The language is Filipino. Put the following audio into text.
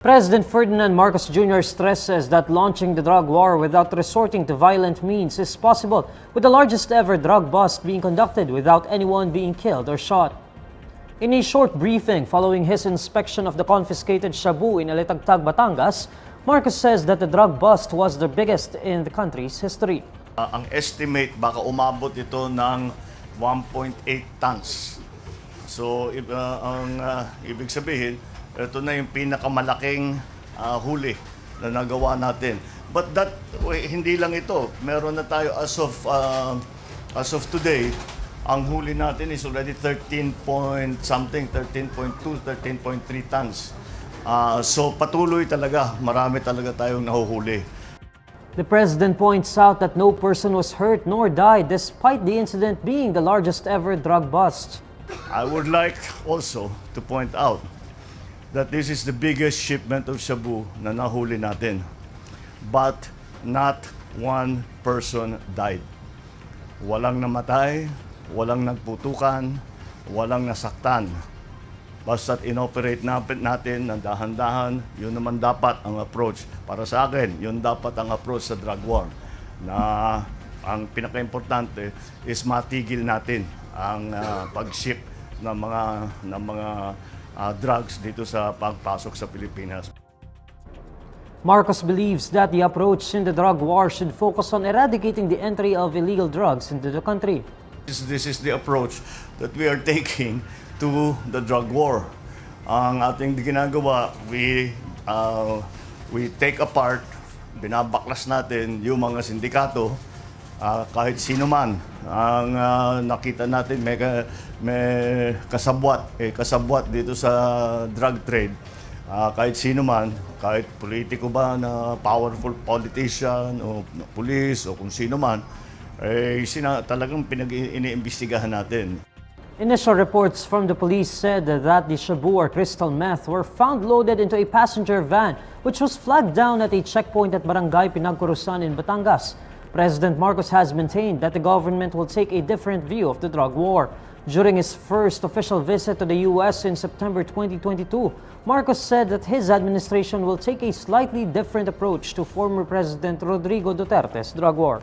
President Ferdinand Marcos Jr. stresses that launching the drug war without resorting to violent means is possible, with the largest ever drug bust being conducted without anyone being killed or shot. In a short briefing following his inspection of the confiscated shabu in Alitagtag, Batangas, Marcos says that the drug bust was the biggest in the country's history. Ang estimate, baka umabot ito ng 1.8 tons. So, ibig sabihin, ito na yung pinakamalaking huli na nagawa natin. But hindi lang ito. Meron na tayo as of today, ang huli natin is already 13.2, 13.3 tons. So patuloy talaga, marami talaga tayong nahuhuli. The president points out that no person was hurt nor died despite the incident being the largest ever drug bust. I would like also to point out that this is the biggest shipment of shabu na nahuli natin. But not one person died. Walang namatay, walang nagputukan, walang nasaktan. Basta't inoperate natin ng dahan-dahan, yun naman dapat ang approach. Para sa akin, yun dapat ang approach sa drug war. Na ang pinaka-importante is matigil natin ang pag-ship ng mga drugs dito sa pagpasok sa Pilipinas. Marcos believes that the approach in the drug war should focus on eradicating the entry of illegal drugs into the country. This is the approach that we are taking to the drug war. Ang ating ginagawa, we take apart, binabaklas natin yung mga sindikato, kahit sino man. Ang nakita natin may kasabwat dito sa drug trade. Kahit sino man, kahit politiko ba na powerful politician o police o kung sino man, talagang iniimbestigahan natin. Initial reports from the police said that the shabu or crystal meth were found loaded into a passenger van which was flagged down at a checkpoint at Barangay Pinagkurusan in Batangas. President Marcos has maintained that the government will take a different view of the drug war. During his first official visit to the U.S. in September 2022, Marcos said that his administration will take a slightly different approach to former President Rodrigo Duterte's drug war.